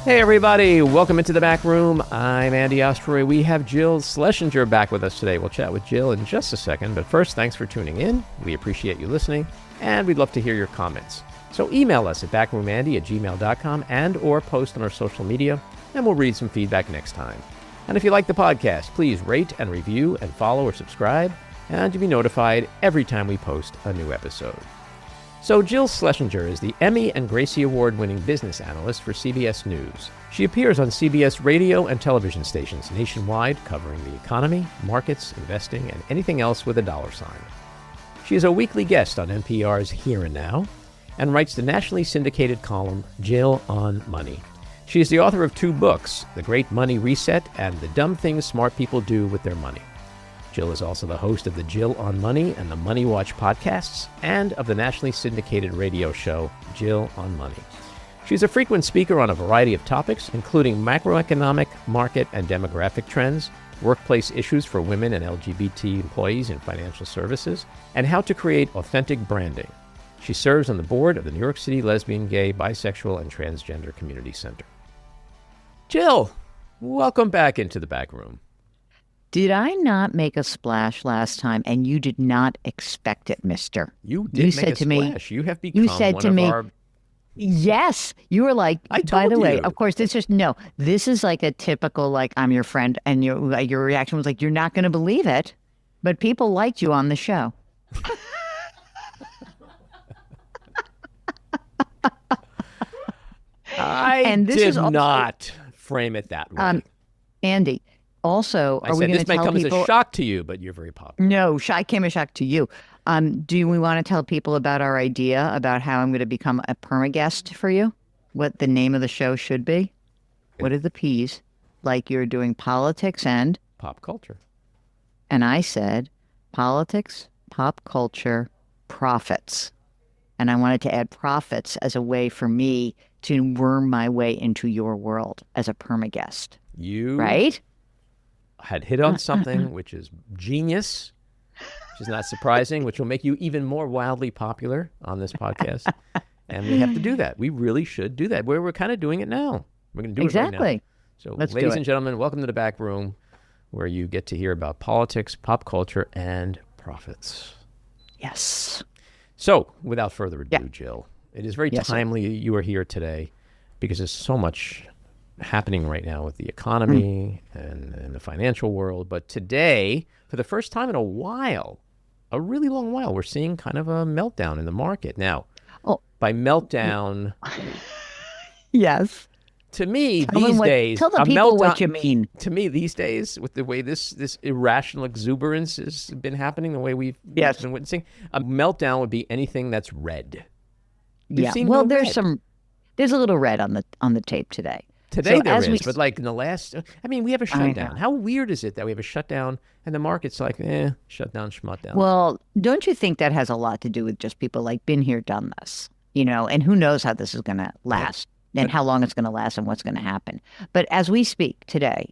Hey everybody, welcome into the back room. I'm Andy Ostroy. We have Jill Schlesinger back with us today. We'll chat with Jill in just a second, but first, thanks for tuning in. We appreciate you listening, and we'd love to hear your comments. So email us at backroomandy@gmail.com and or post on our social media, and we'll read some feedback next time. And if you like the podcast, please rate and review and follow or subscribe, and you'll be notified every time we post a new episode. So Jill Schlesinger is the Emmy and Gracie Award winning business analyst for CBS News. She appears on CBS radio and television stations nationwide covering the economy, markets, investing, and anything else with a dollar sign. She is a weekly guest on NPR's Here and Now and writes the nationally syndicated column Jill on Money. She is the author of 2 books, The Great Money Reset and The Dumb Things Smart People Do with Their Money. Jill is also the host of the Jill on Money and the MoneyWatch podcasts and of the nationally syndicated radio show Jill on Money. She's a frequent speaker on a variety of topics, including macroeconomic, market, and demographic trends, workplace issues for women and LGBT employees in financial services, and how to create authentic branding. She serves on the board of the New York City Lesbian, Gay, Bisexual, and Transgender Community Center. Jill, welcome back into the back room. Did I not make a splash last time, and you did not expect it, mister? You did make a splash. You have become our... Yes. You were like, by the way, of course, this is like a typical, like, I'm your friend, and your reaction was like, you're not going to believe it, but people liked you on the show. I did not frame it that way. Andy... Also, I said this may come as a shock to you, but you're very popular. No, it came as a shock to you. Do we want to tell people about our idea about how I'm going to become a perma-guest for you? What the name of the show should be? What are the P's? Like you're doing politics and? Pop culture. And I said politics, pop culture, profits. And I wanted to add profits as a way for me to worm my way into your world as a perma-guest. Right? Had hit on something which is genius, which is not surprising, which will make you even more wildly popular on this podcast. And we have to do that. We really should do that. We're kind of doing it now. We're going to do it right now. So, ladies and gentlemen, welcome to the back room, where you get to hear about politics, pop culture, and profits. Yes. So, without further ado, Jill, it is very timely you are here today because there's so much happening right now with the economy and the financial world. But today, for the first time in a while, a really long while, we're seeing kind of a meltdown in the market. Now, by meltdown... Yes. To me, these days... Tell the people what you mean. To me, these days, with the way this irrational exuberance has been happening, the way we've been witnessing, a meltdown would be anything that's red. There's a little red on the tape today. Today there is, but like in the last, we have a shutdown. How weird is it that we have a shutdown and the market's like, shutdown, schmutdown? Well, don't you think that has a lot to do with just people like, been here, done this, and who knows how this is going to last and how long it's going to last and what's going to happen. But as we speak today,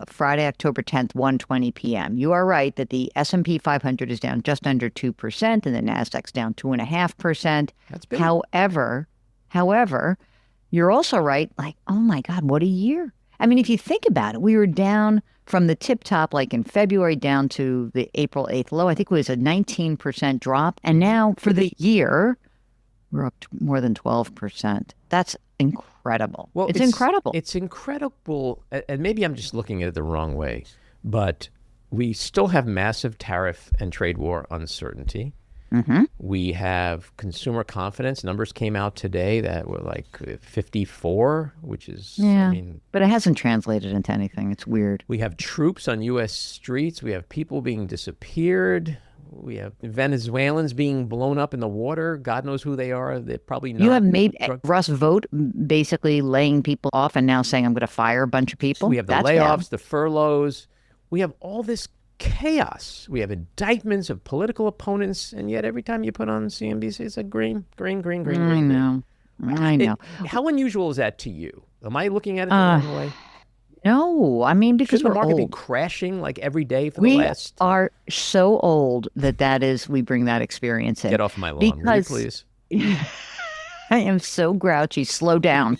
Friday, October 10th, 1:20 p.m., you are right that the S&P 500 is down just under 2% and the NASDAQ's down 2.5%. That's big. However, you're also right, like, oh my God, what a year. If you think about it, we were down from the tip top, like in February, down to the April 8th low. I think it was a 19% drop. And now for the year, we're up to more than 12%. That's incredible. Well, it's incredible. It's incredible. And maybe I'm just looking at it the wrong way, but we still have massive tariff and trade war uncertainty. Mm-hmm. We have consumer confidence. Numbers came out today that were like 54, which is, but it hasn't translated into anything. It's weird. We have troops on U.S. streets. We have people being disappeared. We have Venezuelans being blown up in the water. God knows who they are. They're probably not. You have made Russ Vogt basically laying people off and now saying, I'm going to fire a bunch of people. So we have the layoffs, the furloughs. We have all this chaos. We have indictments of political opponents, and yet every time you put on CNBC, it's like green. I know. How unusual is that to you? Am I looking at it the wrong way? No, because Shouldn't the market old. be crashing like every day for the last? We are so old we bring that experience in. Get off my lawn, will you please? I am so grouchy. Slow down.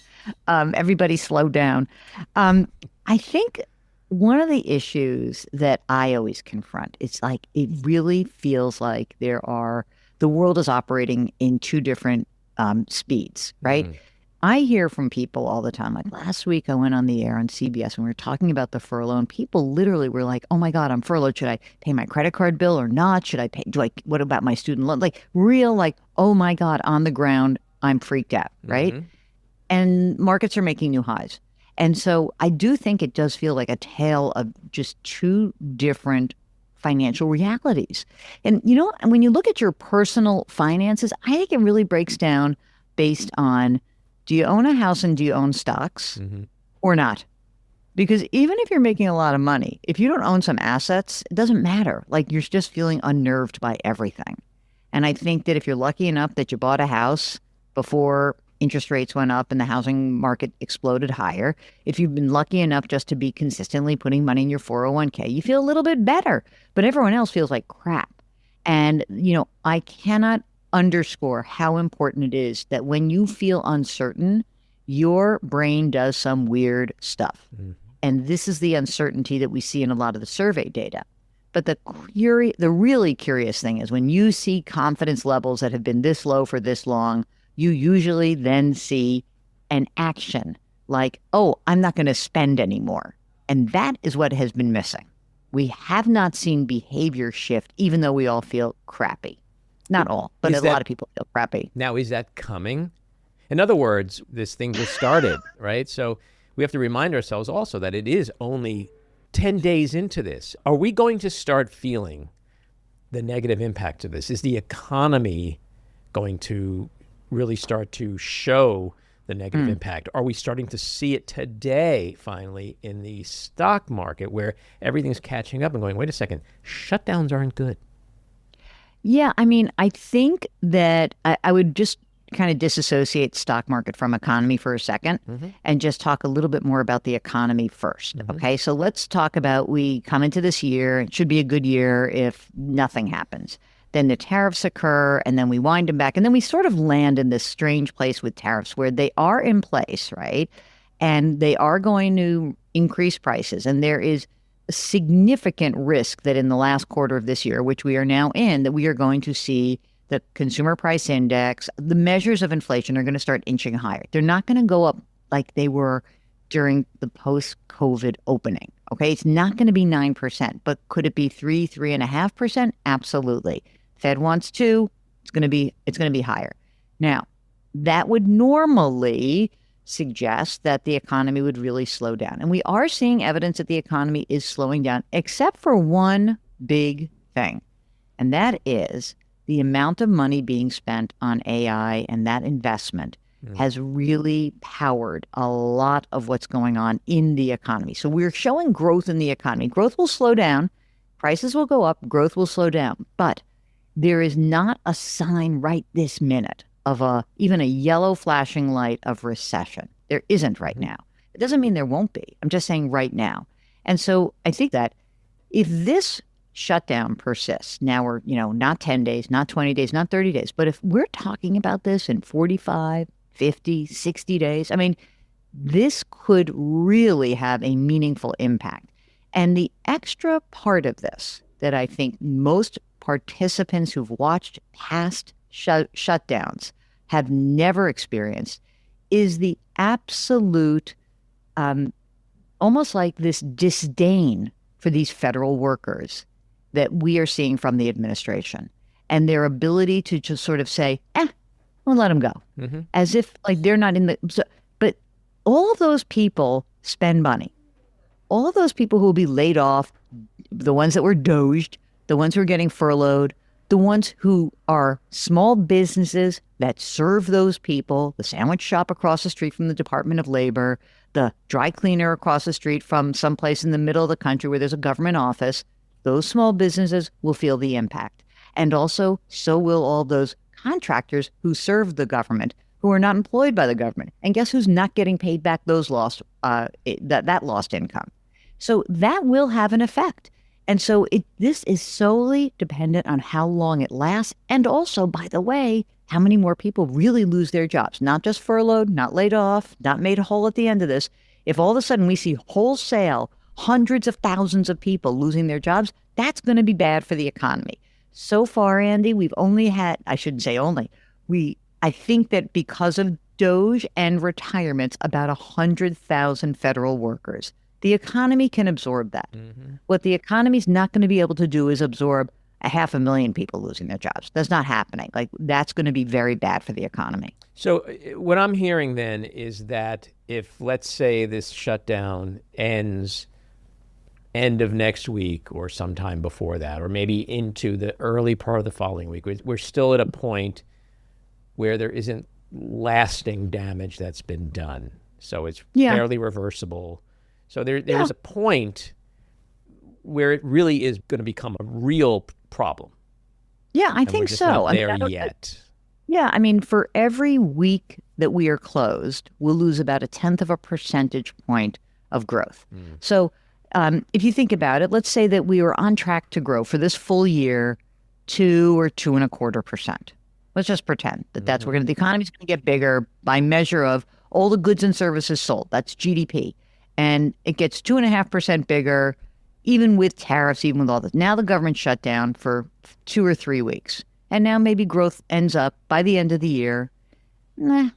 Everybody slow down. I think one of the issues that I always confront, it's like it really feels like the world is operating in two different speeds, right? Mhm. I hear from people all the time. Like last week, I went on the air on CBS and we were talking about the furlough, and people literally were like, "Oh my God, I'm furloughed. Should I pay my credit card bill or not? Should I pay? What about my student loan?" Like real, like, "Oh my God," on the ground, I'm freaked out, right? Mhm. And markets are making new highs. And so I do think it does feel like a tale of just two different financial realities. And and when you look at your personal finances, I think it really breaks down based on, do you own a house and do you own stocks Mhm. or not? Because even if you're making a lot of money, if you don't own some assets, it doesn't matter. Like you're just feeling unnerved by everything. And I think that if you're lucky enough that you bought a house before interest rates went up and the housing market exploded higher, if you've been lucky enough just to be consistently putting money in your 401k, you feel a little bit better, but everyone else feels like crap. And, I cannot underscore how important it is that when you feel uncertain, your brain does some weird stuff. Mhm. And this is the uncertainty that we see in a lot of the survey data. But the really curious thing is when you see confidence levels that have been this low for this long, you usually then see an action like, "Oh, I'm not going to spend anymore." And that is what has been missing. We have not seen behavior shift, even though we all feel crappy. Not all, but Is a lot that of people feel crappy. Now, is that coming? In other words, this thing just started, right? So we have to remind ourselves also that it is only 10 days into this. Are we going to start feeling the negative impact of this? Is the economy going to really start to show the negative impact? Are we starting to see it today, finally, in the stock market where everything's catching up and going, wait a second, shutdowns aren't good? Yeah, I mean, I think that I would just kind of disassociate stock market from economy for a second and just talk a little bit more about the economy first. Okay, so let's talk about, we come into this year, it should be a good year if nothing happens. Then the tariffs occur and then we wind them back. And then we sort of land in this strange place with tariffs where they are in place, right? And they are going to increase prices. And there is a significant risk that in the last quarter of this year, which we are now in, that we are going to see the consumer price index, the measures of inflation are going to start inching higher. They're not going to go up like they were during the post-COVID opening. Okay, it's not going to be 9%, but could it be 3.5%? Absolutely. Fed wants 2. It's going to be higher. Now, that would normally suggest that the economy would really slow down. And we are seeing evidence that the economy is slowing down, except for one big thing. And that is the amount of money being spent on AI, and that investment has really powered a lot of what's going on in the economy. So we're showing growth in the economy. Growth will slow down. Prices will go up. Growth will slow down. But there is not a sign right this minute of even a yellow flashing light of recession. There isn't right now. It doesn't mean there won't be. I'm just saying right now. And so I think that if this shutdown persists, now we're, not 10 days, not 20 days, not 30 days, but if we're talking about this in 45, 50, 60 days, I mean, this could really have a meaningful impact. And the extra part of this that I think most participants who've watched past shutdowns have never experienced is the absolute, almost like this disdain for these federal workers that we are seeing from the administration and their ability to just sort of say, we'll let them go. As if like they're not in but all of those people spend money. All of those people who will be laid off, the ones that were doged, the ones who are getting furloughed, the ones who are small businesses that serve those people, the sandwich shop across the street from the Department of Labor, the dry cleaner across the street from someplace in the middle of the country where there's a government office, those small businesses will feel the impact. And also, so will all those contractors who serve the government, who are not employed by the government. And guess who's not getting paid back those lost that lost income? So that will have an effect. And so this is solely dependent on how long it lasts. And also, by the way, how many more people really lose their jobs, not just furloughed, not laid off, not made whole at the end of this. If all of a sudden we see wholesale hundreds of thousands of people losing their jobs, that's going to be bad for the economy. So far, Andy, we've only had, I shouldn't say only, I think that because of DOGE and retirements, about 100,000 federal workers. The economy can absorb that. Mm-hmm. What the economy's not going to be able to do is absorb 500,000 people losing their jobs. That's not happening. Like, that's going to be very bad for the economy. So what I'm hearing then is that if, let's say, this shutdown ends end of next week or sometime before that, or maybe into the early part of the following week, we're still at a point where there isn't lasting damage that's been done. So it's fairly reversible. So there's a point where it really is going to become a real problem. Yeah, I think so. Not there yet. Yeah, I mean, for every week that we are closed, we'll lose about 0.1 of a percentage point of growth. So if you think about it, let's say that we were on track to grow for this full year 2 or 2.25%. Let's just pretend that that's the economy's going to get bigger by measure of all the goods and services sold. That's GDP. And it gets 2.5% bigger, even with tariffs, even with all this. Now the government shut down for 2 or 3 weeks. And now maybe growth ends up by the end of the year.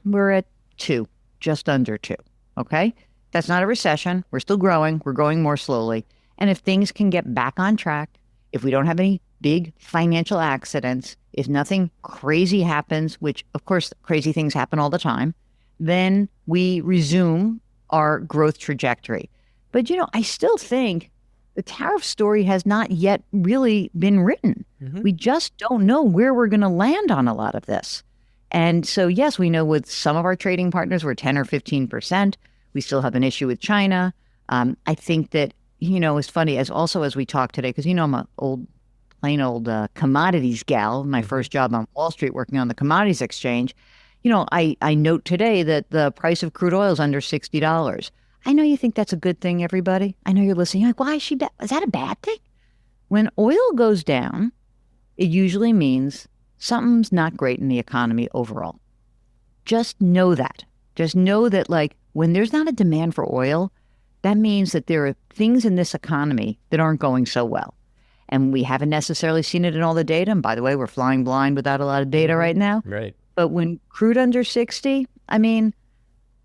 We're at 2, just under 2. Okay? That's not a recession. We're still growing. We're growing more slowly. And if things can get back on track, if we don't have any big financial accidents, if nothing crazy happens, which of course crazy things happen all the time, then we resume our growth trajectory. But, I still think the tariff story has not yet really been written. We just don't know where we're going to land on a lot of this. And so, yes, we know with some of our trading partners, we're 10 or 15%. We still have an issue with China. I think that, it's funny, as we talk today, because, I'm an plain old commodities gal, my first job on Wall Street working on the commodities exchange. I note today that the price of crude oil is under $60. I know you think that's a good thing, everybody. I know you're listening. You're like, why is she bad? Is that a bad thing? When oil goes down, it usually means something's not great in the economy overall. Just know that. Just know that, like, when there's not a demand for oil, that means that there are things in this economy that aren't going so well. And we haven't necessarily seen it in all the data. And by the way, we're flying blind without a lot of data right now. Right. But when crude under 60, I mean,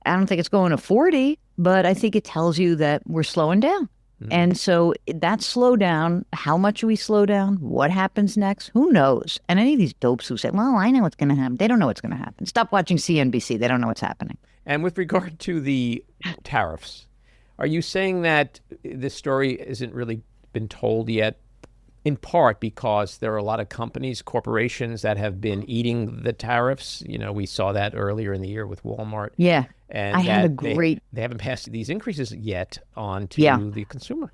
I don't think it's going to 40, but I think it tells you that we're slowing down. And so that slowdown, how much do we slow down? What happens next? Who knows? And any of these dopes who say, well, I know what's going to happen. They don't know what's going to happen. Stop watching CNBC. They don't know what's happening. And with regard to the tariffs, are you saying that this story isn't really been told yet, in part because there are a lot of companies, corporations that have been eating the tariffs? We saw that earlier in the year with Walmart. Yeah. And I had a great... They haven't passed these increases yet on to the consumer.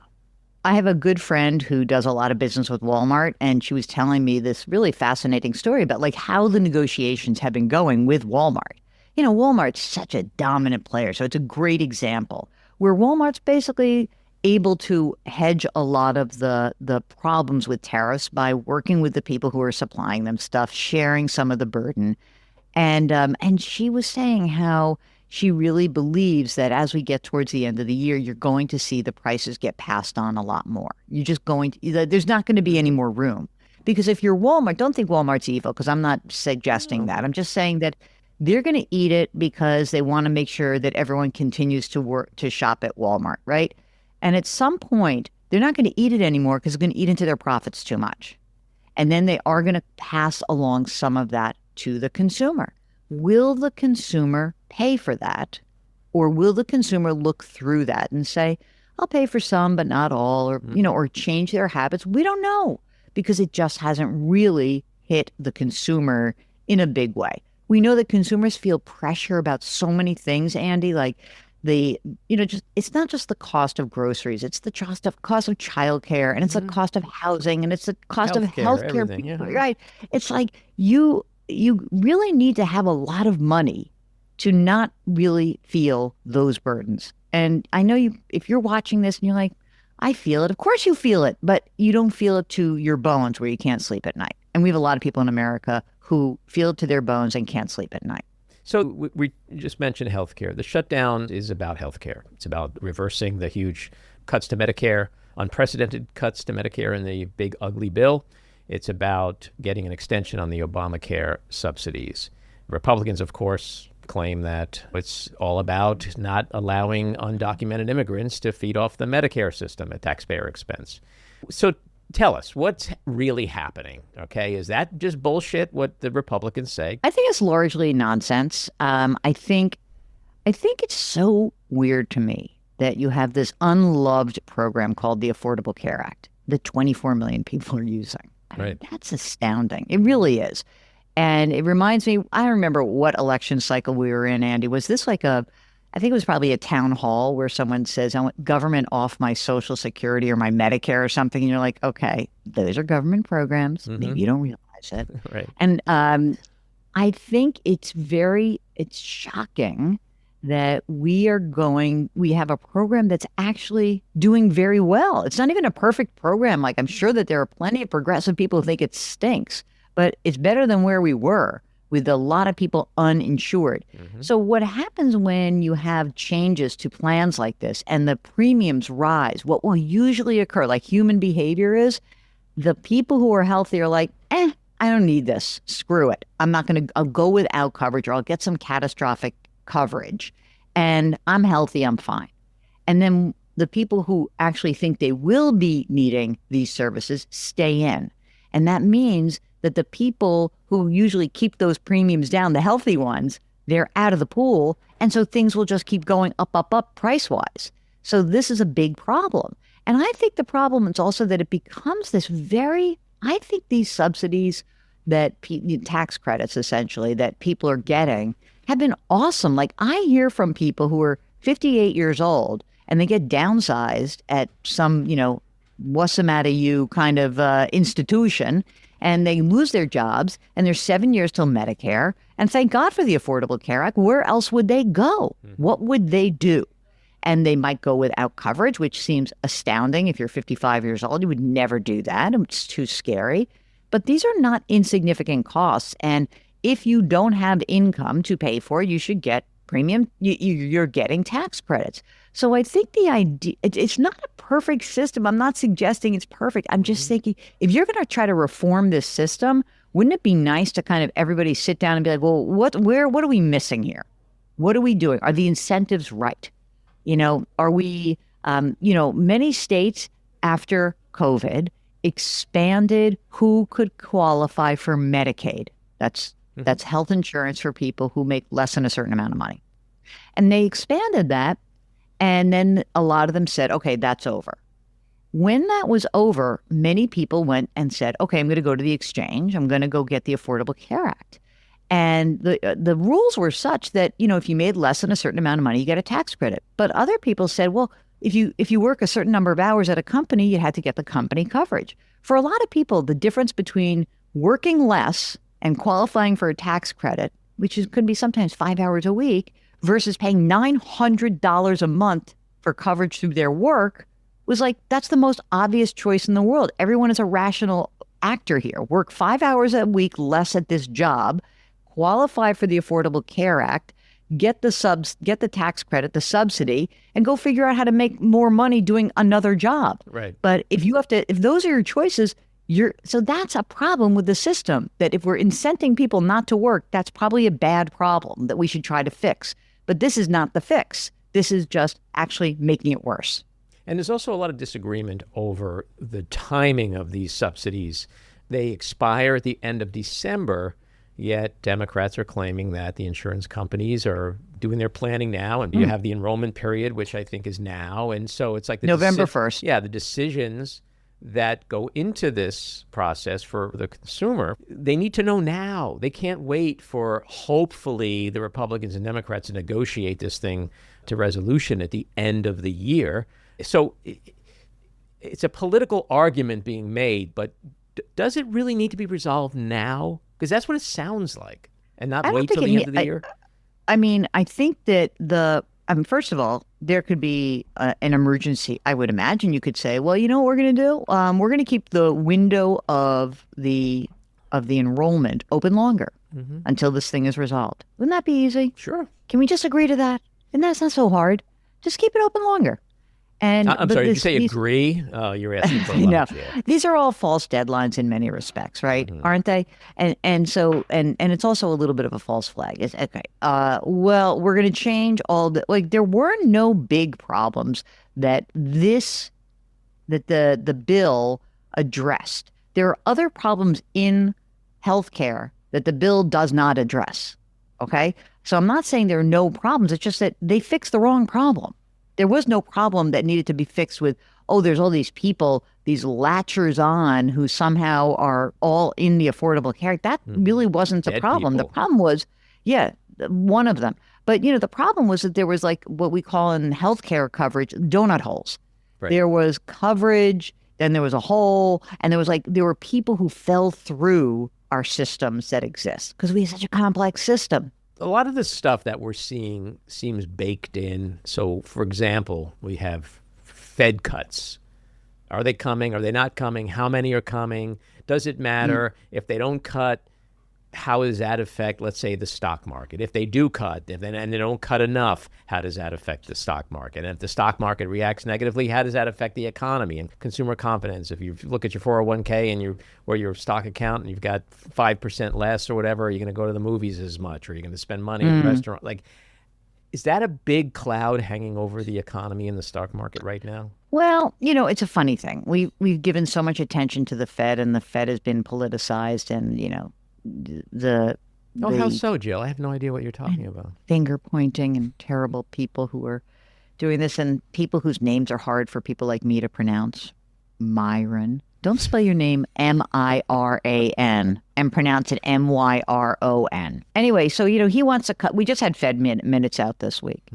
I have a good friend who does a lot of business with Walmart, and she was telling me this really fascinating story about like how the negotiations have been going with Walmart. Walmart's such a dominant player, so it's a great example where Walmart's basically able to hedge a lot of the problems with tariffs by working with the people who are supplying them stuff, sharing some of the burden. And she was saying how she really believes that as we get towards the end of the year, you're going to see the prices get passed on a lot more. You're just going to, there's not going to be any more room. Because if you're Walmart, don't think Walmart's evil, because I'm not suggesting that. I'm just saying that they're going to eat it because they want to make sure that everyone continues to shop at Walmart, right? And at some point, they're not going to eat it anymore because it's going to eat into their profits too much. And then they are going to pass along some of that to the consumer. Will the consumer pay for that? Or will the consumer look through that and say, I'll pay for some, but not all, or, or change their habits? We don't know, because it just hasn't really hit the consumer in a big way. We know that consumers feel pressure about so many things, Andy, like it's not just the cost of groceries, it's the cost of childcare, and it's the cost of housing, and it's the cost of healthcare, right? It's like you really need to have a lot of money to not really feel those burdens. And I know if you're watching this and you're like, I feel it. Of course you feel it, but you don't feel it to your bones where you can't sleep at night. And we have a lot of people in America who feel it to their bones and can't sleep at night. So we just mentioned healthcare. The shutdown is about healthcare. It's about reversing the huge cuts to Medicare, unprecedented cuts to Medicare in the big ugly bill. It's about getting an extension on the Obamacare subsidies. Republicans, of course, claim that it's all about not allowing undocumented immigrants to feed off the Medicare system at taxpayer expense. So tell us, what's really happening? Okay, is that just bullshit, what the Republicans say? I think it's largely nonsense. I think it's so weird to me that you have this unloved program called the Affordable Care Act that 24 million people are using. I mean, that's astounding. It really is. And it reminds me, I don't remember what election cycle we were in, Andy. Was this like I think it was probably a town hall where someone says, I want government off my Social Security or my Medicare or something. And you're like, okay, those are government programs. Mm-hmm. Maybe you don't realize it. Right. And I think it's shocking that we have a program that's actually doing very well. It's not even a perfect program. Like, I'm sure that there are plenty of progressive people who think it stinks, but it's better than where we were with a lot of people uninsured. Mm-hmm. So what happens when you have changes to plans like this and the premiums rise, what will usually occur, like human behavior is, the people who are healthy are like, I don't need this. Screw it. I'll go without coverage, or I'll get some catastrophic coverage, and I'm healthy, I'm fine. And then the people who actually think they will be needing these services stay in. And that means that the people who usually keep those premiums down, the healthy ones, they're out of the pool. And so things will just keep going up price-wise. So this is a big problem. And I think the problem is also that it becomes this I think these subsidies that tax credits essentially that people are getting have been awesome. Like, I hear from people who are 58 years old and they get downsized at some, what's the matter you kind of institution, and they lose their jobs, and there's 7 years till Medicare. And thank God for the Affordable Care Act. Where else would they go? Mm-hmm. What would they do? And they might go without coverage, which seems astounding. If you're 55 years old, you would never do that. It's too scary. But these are not insignificant costs. And if you don't have income to pay for it, you should get premium. You're getting tax credits. So I think the idea, it's not a perfect system. I'm not suggesting it's perfect. I'm just thinking, if you're going to try to reform this system, wouldn't it be nice to kind of everybody sit down and be like, well, what are we missing here? What are we doing? Are the incentives right? Are we, many states after COVID expanded who could qualify for Medicaid. That's health insurance for people who make less than a certain amount of money. And they expanded that. And then a lot of them said, okay, that's over. When that was over, many people went and said, okay, I'm going to go to the exchange. I'm going to go get the Affordable Care Act. And the rules were such that, if you made less than a certain amount of money, you get a tax credit. But other people said, well, if you work a certain number of hours at a company, you had to get the company coverage. For a lot of people, the difference between working less and qualifying for a tax credit, which could be sometimes 5 hours a week, versus paying $900 a month for coverage through their work, was like, that's the most obvious choice in the world. Everyone is a rational actor here. Work 5 hours a week less at this job, qualify for the Affordable Care Act, get the tax credit, the subsidy, and go figure out how to make more money doing another job. Right. But if those are your choices, so that's a problem with the system, that if we're incenting people not to work, that's probably a bad problem that we should try to fix. But this is not the fix. This is just actually making it worse. And there's also a lot of disagreement over the timing of these subsidies. They expire at the end of December, yet Democrats are claiming that the insurance companies are doing their planning now, and you have the enrollment period, which I think is now. And so it's like November 1st. Yeah, the decisions that go into this process for the consumer, they need to know now. They can't wait for, hopefully, the Republicans and Democrats to negotiate this thing to resolution at the end of the year. So it's a political argument being made, but does it really need to be resolved now? Because that's what it sounds like, and not wait till the end of the year. I think that first of all, there could be an emergency. I would imagine you could say, well, you know what we're going to do? We're going to keep the window of the of the enrollment open longer until this thing is resolved. Wouldn't that be easy? Sure. Can we just agree to that? And that's not so hard. Just keep it open longer. And I'm sorry, did you say agree? Oh, you're asking for a lot. No, Yeah. these are all false deadlines in many respects, right? Aren't they? And so it's also a little bit of a false flag. It's okay. Well, we're going to change all the there were no big problems that the bill addressed. There are other problems in healthcare that the bill does not address. Okay, so I'm not saying there are no problems. It's just that they fixed the wrong problem. There was no problem that needed to be fixed with, there's all these people, these latchers on who somehow are all in the Affordable Care Act. That really wasn't the problem. People. The problem was, one of them. But, the problem was that there was what we call in healthcare coverage, donut holes. Right. There was coverage, then there was a hole, and there were people who fell through our systems that exist because we have such a complex system. A lot of the stuff that we're seeing seems baked in. So, for example, we have Fed cuts. Are they coming? Are they not coming? How many are coming? Does it matter? If they don't cut, how does that affect, let's say, the stock market? If they do cut, and they don't cut enough, how does that affect the stock market? And if the stock market reacts negatively, how does that affect the economy and consumer confidence? If you look at your 401k or your stock account and you've got 5% less or whatever, are you going to go to the movies as much? Or are you going to spend money at the restaurant? Is that a big cloud hanging over the economy and the stock market right now? Well, it's a funny thing. We've given so much attention to the Fed, and the Fed has been politicized, and how so, Jill? I have no idea what you're talking about. Finger pointing and terrible people who are doing this, and people whose names are hard for people like me to pronounce. Myron. Don't spell your name Miran and pronounce it Myron. Anyway, so he wants to cut. We just had Fed minutes out this week.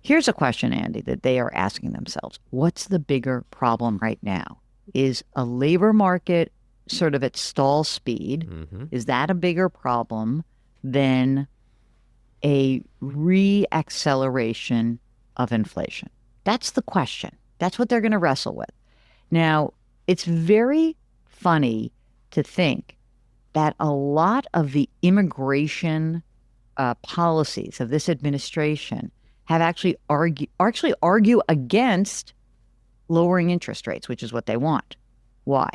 Here's a question, Andy, that they are asking themselves. What's the bigger problem right now? Is a labor market sort of at stall speed? Is that a bigger problem than a re-acceleration of inflation? That's the question. That's what they're going to wrestle with. Now, it's very funny to think that a lot of the immigration policies of this administration have actually argue against lowering interest rates, which is what they want. Why?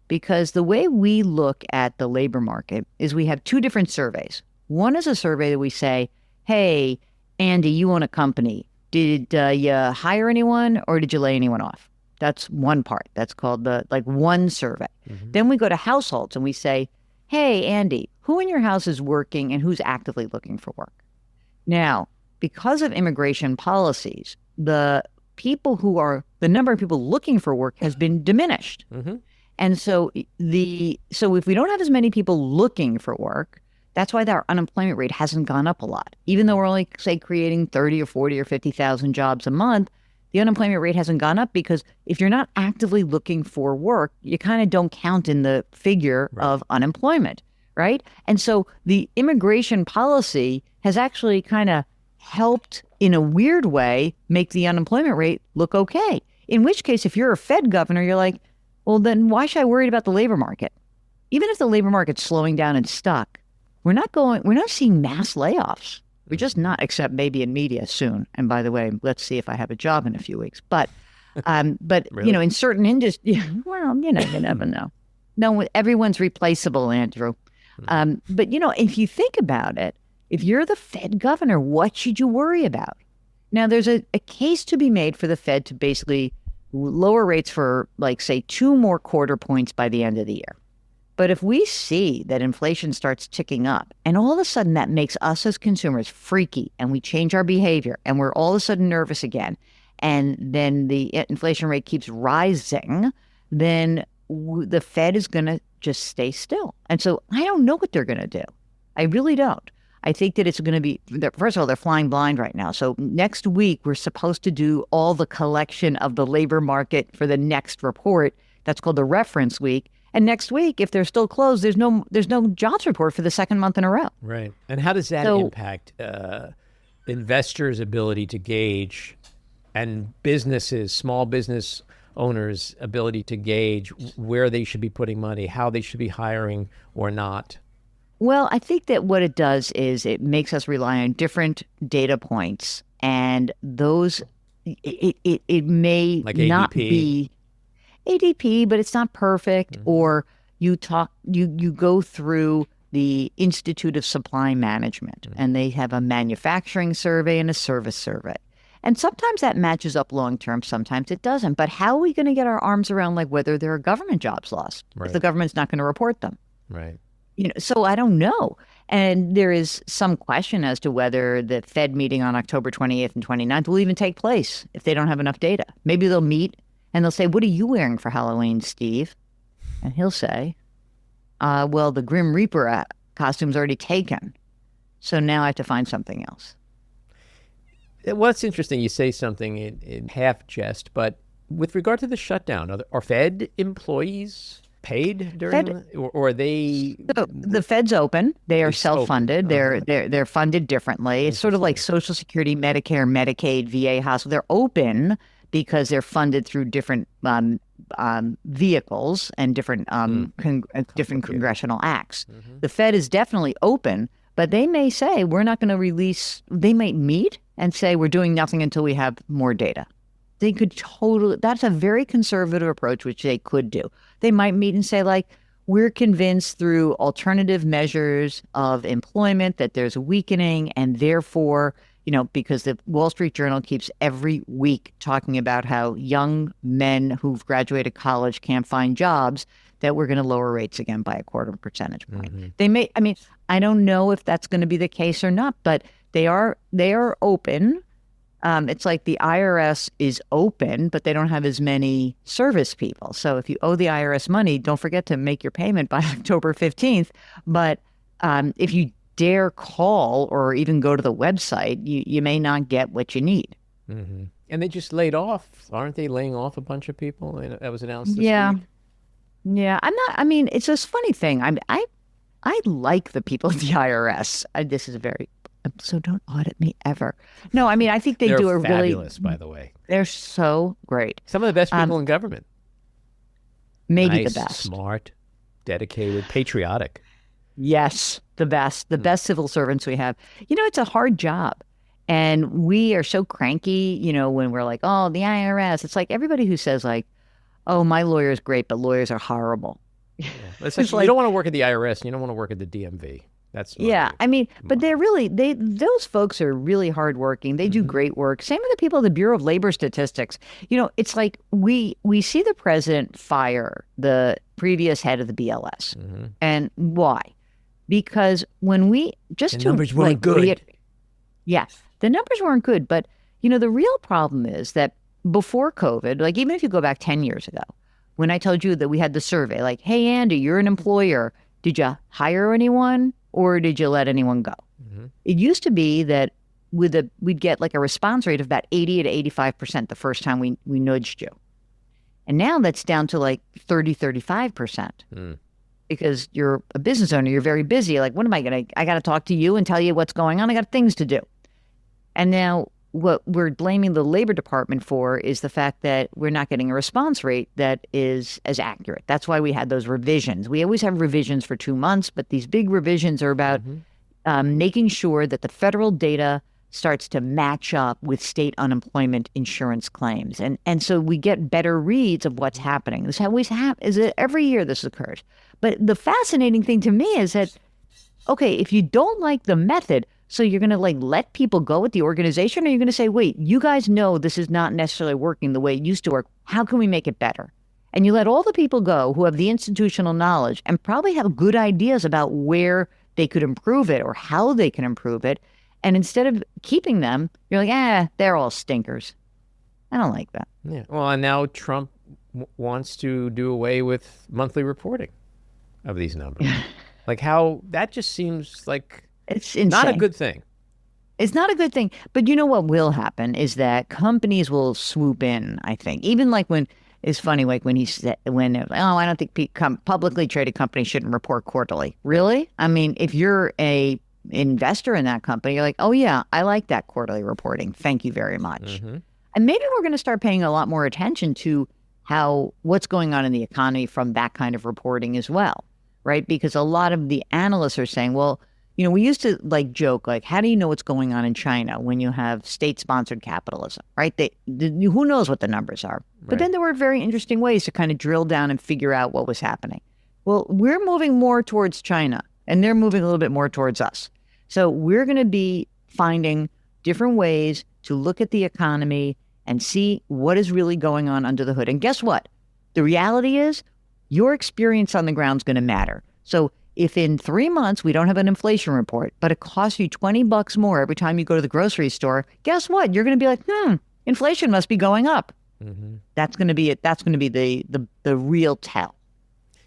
Because the way we look at the labor market is we have two different surveys. One is a survey that we say, hey, Andy, you own a company. Did you hire anyone or did you lay anyone off? That's one part. That's called the one survey. Then we go to households and we say, hey, Andy, who in your house is working and who's actively looking for work? Now, because of immigration policies, the number of people looking for work has been diminished. And so if we don't have as many people looking for work, that's why our unemployment rate hasn't gone up a lot. Even though we're only, say, creating 30 or 40 or 50,000 jobs a month, the unemployment rate hasn't gone up because if you're not actively looking for work, you kind of don't count in the figure of unemployment, right? And so the immigration policy has actually kind of helped, in a weird way, make the unemployment rate look okay. In which case, if you're a Fed governor, you're like, well, then why should I worry about the labor market? Even if the labor market's slowing down and stuck, we're not seeing mass layoffs. We're just not, except maybe in media soon. And by the way, let's see if I have a job in a few weeks. But really? In certain industries, well, you never know. No, everyone's replaceable, Andrew. But if you think about it, if you're the Fed governor, what should you worry about? Now, there's a case to be made for the Fed to basically lower rates for, say, 2 more quarter points by the end of the year. But if we see that inflation starts ticking up and all of a sudden that makes us as consumers freaky and we change our behavior and we're all of a sudden nervous again, and then the inflation rate keeps rising, then the Fed is going to just stay still. And so I don't know what they're going to do. I really don't. I think that it's going to be, first of all, they're flying blind right now. So next week, we're supposed to do all the collection of the labor market for the next report. That's called the reference week. And next week, if they're still closed, there's no jobs report for the second month in a row. Right. And how does that impact investors' ability to gauge, and businesses, small business owners' ability to gauge where they should be putting money, how they should be hiring or not? Well, I think that what it does is it makes us rely on different data points, and those it may Like not ADP. be ADP, but it's not perfect. Or you go through the Institute of Supply Management, and they have a manufacturing survey and a service survey. And sometimes that matches up long term, sometimes it doesn't. But how are we going to get our arms around like whether there are government jobs lost if the government's not going to report them? Right. So I don't know. And there is some question as to whether the Fed meeting on October 28th and 29th will even take place if they don't have enough data. Maybe they'll meet and they'll say, "What are you wearing for Halloween, Steve?" And he'll say, "Well, the Grim Reaper costume's already taken. So now I have to find something else." What's interesting, you say something in half jest, but with regard to the shutdown, are Fed employees paid during or are they? So the Fed's open. They are self-funded. They're funded differently. It's sort of like Social Security, Medicare, Medicaid, VA, hospital. They're open because they're funded through different vehicles and different different congressional acts. The Fed is definitely open, but they may say we're not going to release. They might meet and say we're doing nothing until we have more data. They could totally, that's a very conservative approach, which they could do. They might meet and say, like, we're convinced through alternative measures of employment that there's a weakening, and therefore, because the Wall Street Journal keeps every week talking about how young men who've graduated college can't find jobs, that we're going to lower rates again by 0.25 percentage point. They may, I don't know if that's going to be the case or not, but they are open. It's like the IRS is open, but they don't have as many service people. So if you owe the IRS money, don't forget to make your payment by October 15th. But if you dare call or even go to the website, you may not get what you need. And they just laid off. Aren't they laying off a bunch of people? That was announced this week. Yeah. It's this funny thing. I like the people at the IRS. So don't audit me ever. No, I think they're do a really fabulous, by the way. They're so great. Some of the best people in government. Maybe nice, the best. Smart, dedicated, patriotic. Yes, the best civil servants we have. It's a hard job. And we are so cranky, when we're like, oh, the IRS. It's like everybody who says like, oh, my lawyer is great, but lawyers are horrible. Yeah. It's like, you don't want to work at the IRS and you don't want to work at the DMV. That's but they're really those folks are really hardworking. They do great work. Same with the people at the Bureau of Labor Statistics. It's like we see the president fire the previous head of the BLS, and why? Because when we just the numbers weren't good. The numbers weren't good. But the real problem is that before COVID, like even if you go back 10 years ago, when I told you that we had the survey, like, hey Andy, you're an employer. Did you hire anyone? Or did you let anyone go? It used to be that we'd get like a response rate of about 80 to 85% the first time we nudged you. And now that's down to like 30, 35%. Because you're a business owner, you're very busy. Like, what am I got to talk to you and tell you what's going on. I got things to do. And now what we're blaming the Labor Department for is the fact that we're not getting a response rate that is as accurate. That's why we had those revisions. We always have revisions for 2 months, but these big revisions are about making sure that the federal data starts to match up with state unemployment insurance claims. And so we get better reads of what's happening. This always happens. Every year this occurs. But the fascinating thing to me is that, okay, if you don't like the method, so you're going to like let people go at the organization, or you're going to say, wait, you guys know this is not necessarily working the way it used to work. How can we make it better? And you let all the people go who have the institutional knowledge and probably have good ideas about where they could improve it or how they can improve it. And instead of keeping them, you're like, they're all stinkers. I don't like that. Yeah. Well, and now Trump wants to do away with monthly reporting of these numbers. Like how that just seems like it's insane. Not a good thing. It's not a good thing. But you know what will happen is that companies will swoop in, I think. Even like when, it's funny, like when he said, I don't think publicly traded companies shouldn't report quarterly. Really? If you're a investor in that company, you're like, oh yeah, I like that quarterly reporting. Thank you very much. And maybe we're going to start paying a lot more attention to what's going on in the economy from that kind of reporting as well, right? Because a lot of the analysts are saying, well, we used to joke, how do you know what's going on in China when you have state-sponsored capitalism, right? Who knows what the numbers are? But then there were very interesting ways to kind of drill down and figure out what was happening. Well, we're moving more towards China, and they're moving a little bit more towards us. So we're going to be finding different ways to look at the economy and see what is really going on under the hood. And guess what? The reality is your experience on the ground is going to matter. So if in 3 months we don't have an inflation report, but it costs you $20 more every time you go to the grocery store, guess what? You're going to be like, inflation must be going up. Mm-hmm. That's going to be it. That's going to be the real tell.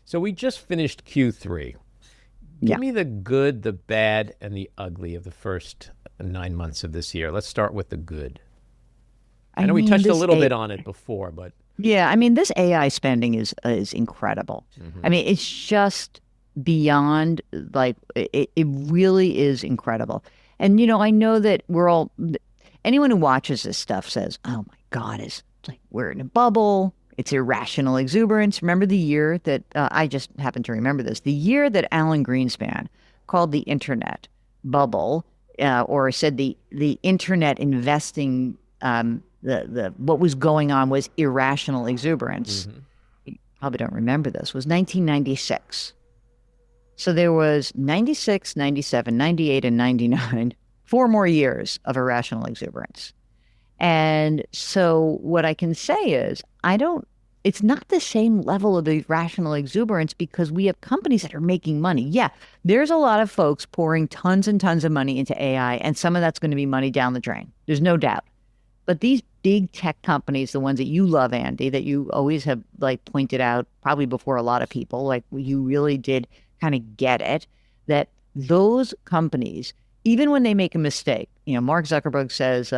So we just finished Q3. Give me the good, the bad, and the ugly of the first 9 months of this year. Let's start with the good. I know we touched a little bit on it before, but... Yeah, this AI spending is incredible. Mm-hmm. It's just beyond, it really is incredible. And, I know that anyone who watches this stuff says, oh my God, it's like we're in a bubble. It's irrational exuberance. Remember the year that, I just happen to remember this, the year that Alan Greenspan called the internet bubble, or said the internet investing, what was going on was irrational exuberance. Mm-hmm. You probably don't remember this, was 1996. So there was 96, 97, 98, and 99, 4 more years of irrational exuberance. And so what I can say is, it's not the same level of irrational exuberance because we have companies that are making money. Yeah, there's a lot of folks pouring tons and tons of money into AI, and some of that's going to be money down the drain. There's no doubt. But these big tech companies, the ones that you love, Andy, that you always have pointed out, probably before a lot of people, you really did kind of get it, that those companies, even when they make a mistake, Mark Zuckerberg says,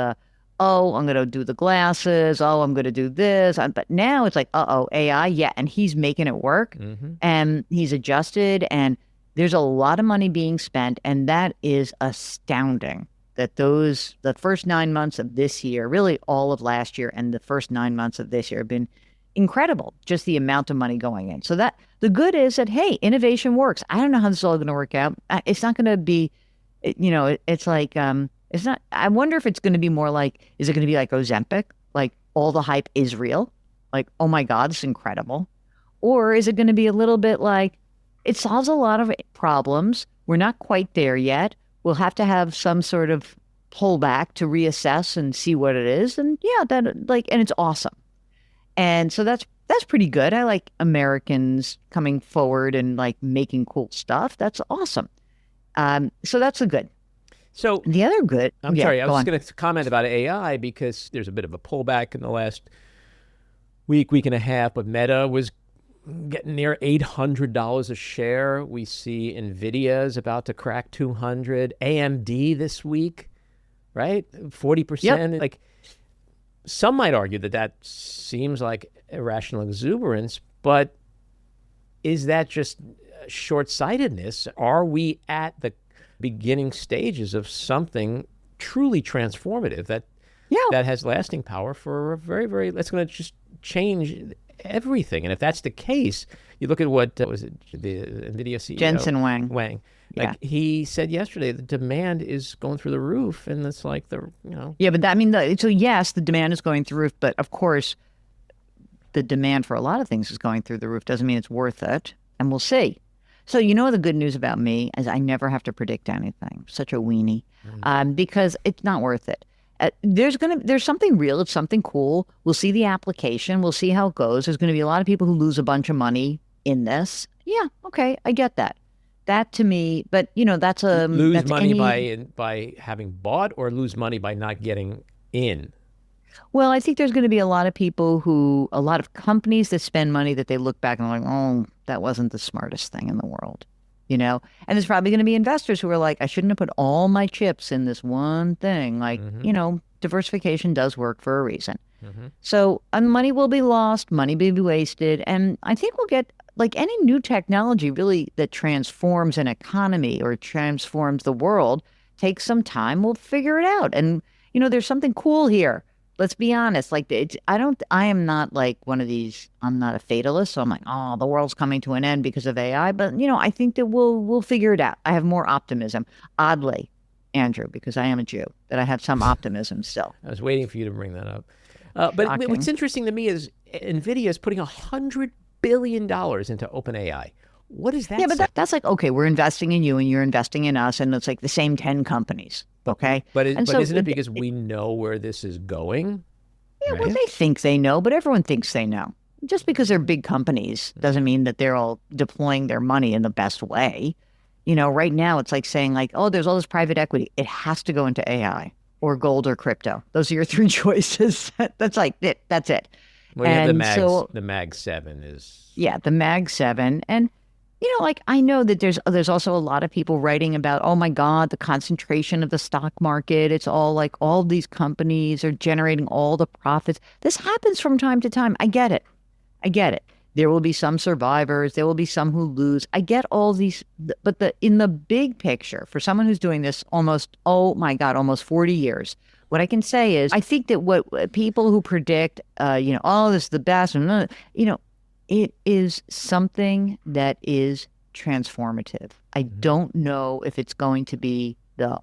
oh, I'm going to do the glasses. Oh, I'm going to do this. But now it's like, AI. Yeah. And he's making it work. Mm-hmm. And he's adjusted. And there's a lot of money being spent. And that is astounding that the first 9 months of this year, really all of last year and the first 9 months of this year have been incredible. Just the amount of money going in. So that the good is that, hey, innovation works. I don't know how this is all going to work out. It's not going to be, it's like, it's not, I wonder if it's going to be more is it going to be like Ozempic? Like all the hype is real? Like, oh my God, it's incredible. Or is it going to be a little bit like, it solves a lot of problems. We're not quite there yet. We'll have to have some sort of pullback to reassess and see what it is. And and it's awesome. And so that's pretty good. I like Americans coming forward and making cool stuff. That's awesome. So that's a good. So the other good, I'm sorry, I was going to comment about AI because there's a bit of a pullback in the last week and a half, but Meta was getting near $800 a share. We see NVIDIA is about to crack 200. AMD this week, right? 40%. Yep. Some might argue that seems like irrational exuberance, but is that just short-sightedness? Are we at the beginning stages of something truly transformative that has lasting power for a very, very, that's going to just change everything? And if that's the case, you look at what was it, the NVIDIA CEO? Jensen Huang. He said yesterday the demand is going through the roof, and it's like Yeah, but so yes, the demand is going through the roof, but of course, the demand for a lot of things is going through the roof. Doesn't mean it's worth it, and we'll see. So the good news about me is I never have to predict anything. Such a weenie, because it's not worth it. There's something real. It's something cool. We'll see the application. We'll see how it goes. There's going to be a lot of people who lose a bunch of money in this. Yeah, okay, I get that. That to me, but that's a lose money by having bought, or lose money by not getting in. Well, I think there's going to be a lot of companies that spend money that they look back and are like, oh, that wasn't the smartest thing in the world, And there's probably going to be investors who are like, I shouldn't have put all my chips in this one thing. Diversification does work for a reason. Mm-hmm. So money will be lost, money will be wasted. And I think we'll get, any new technology really that transforms an economy or transforms the world takes some time. We'll figure it out. And, there's something cool here. let's be honest. Like, I am not like one of these, I'm not a fatalist. So I'm like, oh, the world's coming to an end because of AI. But, I think that we'll figure it out. I have more optimism. Oddly, Andrew, because I am a Jew, that I have some optimism still. I was waiting for you to bring that up. But what's interesting to me is NVIDIA is putting $100 billion into OpenAI. What is that? Yeah, but that's like, okay, we're investing in you and you're investing in us, and it's like the same 10 companies, okay? But isn't it because we know where this is going? Yeah, right? Well, they think they know, but everyone thinks they know. Just because they're big companies doesn't mean that they're all deploying their money in the best way. Right now it's like saying like, oh, there's all this private equity. It has to go into AI or gold or crypto. Those are your three choices. That's like it. That's it. Well, you have the Mag 7 is... Yeah, the Mag 7. And, like I know that there's also a lot of people writing about, oh my God, the concentration of the stock market. It's all like all these companies are generating all the profits. This happens from time to time. I get it. There will be some survivors. There will be some who lose. I get all these, but in the big picture, for someone who's doing this almost 40 years, what I can say is, I think that what people who predict, oh, this is the best, it is something that is transformative. I don't know if it's going to be the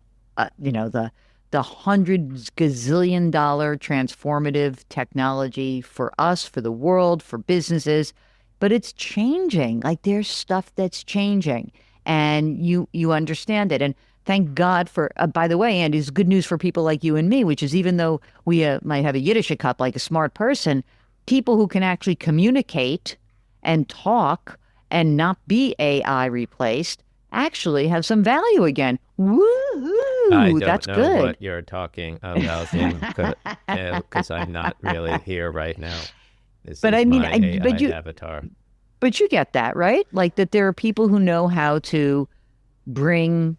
hundreds gazillion dollar transformative technology for us, for the world, for businesses, but it's changing. Like there's stuff that's changing, and you understand it. And thank God for, by the way, Andy, it's good news for people like you and me, which is even though we might have a Yiddish cup like a smart person, people who can actually communicate and talk and not be AI replaced actually have some value again. Woo-hoo, that's good. I don't know what you're talking about because I'm not really here right now. My AI avatar. But you get that, right? Like that there are people who know how to bring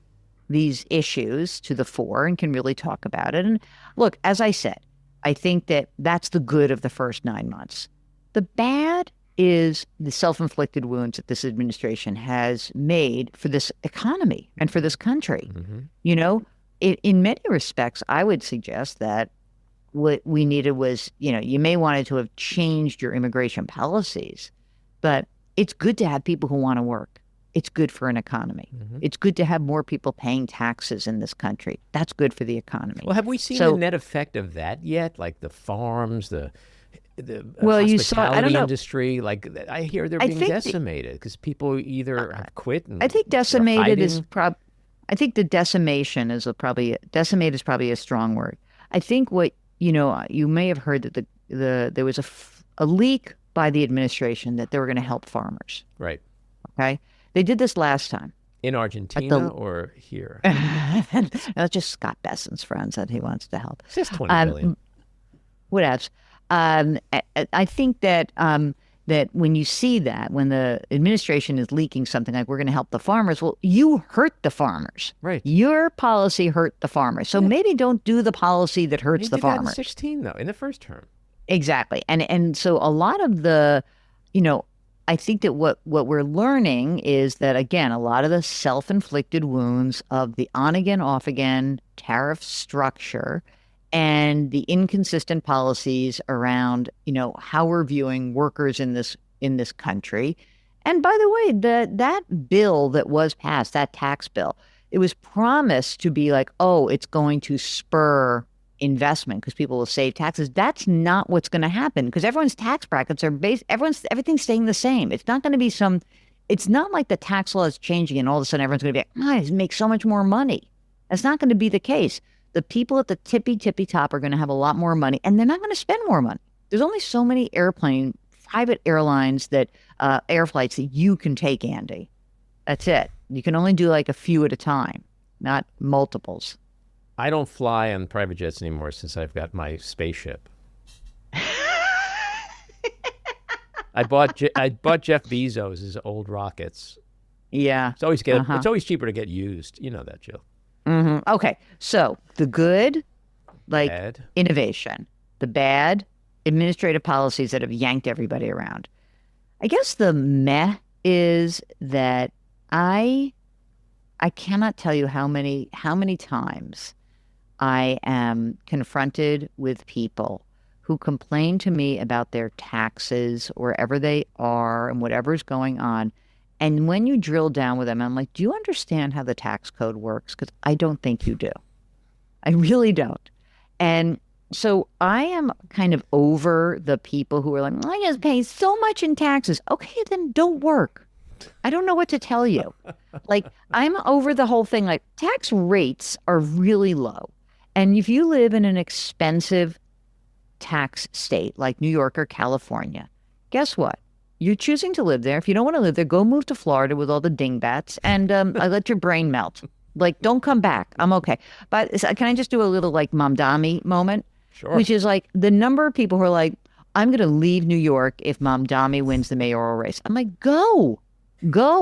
these issues to the fore and can really talk about it. And look, as I said, I think that that's the good of the first 9 months. The bad is the self-inflicted wounds that this administration has made for this economy and for this country. In many respects, I would suggest that what we needed was, you may wanted to have changed your immigration policies, but it's good to have people who want to work. It's good for an economy. It's good to have more people paying taxes in this country. That's good for the economy. Well, have we seen the net effect of that yet? Like the farms, the hospitality industry, like I hear they're being decimated because people either have quit. And I think decimated is I think the decimation is probably a strong word. I think what you may have heard that there was a leak by the administration that they were going to help farmers. Right. Okay. They did this last time. In Argentina or here? No, just Scott Besson's friends that he wants to help. It's just $20 billion. What else? I think that when you see that, when the administration is leaking something like we're going to help the farmers, well, you hurt the farmers. Right. Your policy hurt the farmers. So maybe don't do the policy that hurts the farmers. That in 2016, though, in the first term. Exactly. And so a lot of the, I think that what we're learning is that, again, a lot of the self-inflicted wounds of the on-again, off-again tariff structure and the inconsistent policies around, how we're viewing workers in this country. And by the way, that bill that was passed, that tax bill, it was promised to be like, oh, it's going to spur investment because people will save taxes. That's not what's going to happen because everyone's tax brackets are everything's staying the same. It's not going to be it's not like the tax law is changing and all of a sudden everyone's going to be like, I make so much more money. That's not going to be the case. The people at the tippy top are going to have a lot more money and they're not going to spend more money. There's only so many private airlines air flights that you can take, Andy. That's it. You can only do like a few at a time, not multiples. I don't fly on private jets anymore since I've got my spaceship. I bought Jeff Bezos' old rockets. Yeah. It's always cheaper to get used. You know that, Jill. Mm-hmm. Okay. So the good, like bad. Innovation. The bad, administrative policies that have yanked everybody around. I guess the meh is that I cannot tell you how many times I am confronted with people who complain to me about their taxes wherever they are and whatever's going on. And when you drill down with them, I'm like, do you understand how the tax code works? Because I don't think you do. I really don't. And so I am kind of over the people who are like, I just pay so much in taxes. Okay, then don't work. I don't know what to tell you. Like, I'm over the whole thing. Like, tax rates are really low. And if you live in an expensive tax state like New York or California, guess what? You're choosing to live there. If you don't want to live there, go move to Florida with all the dingbats and I let your brain melt. Like, don't come back. I'm okay. But can I just do a little like Mamdani moment? Sure. Which is like the number of people who are like, I'm going to leave New York if Mamdani wins the mayoral race. I'm like, go.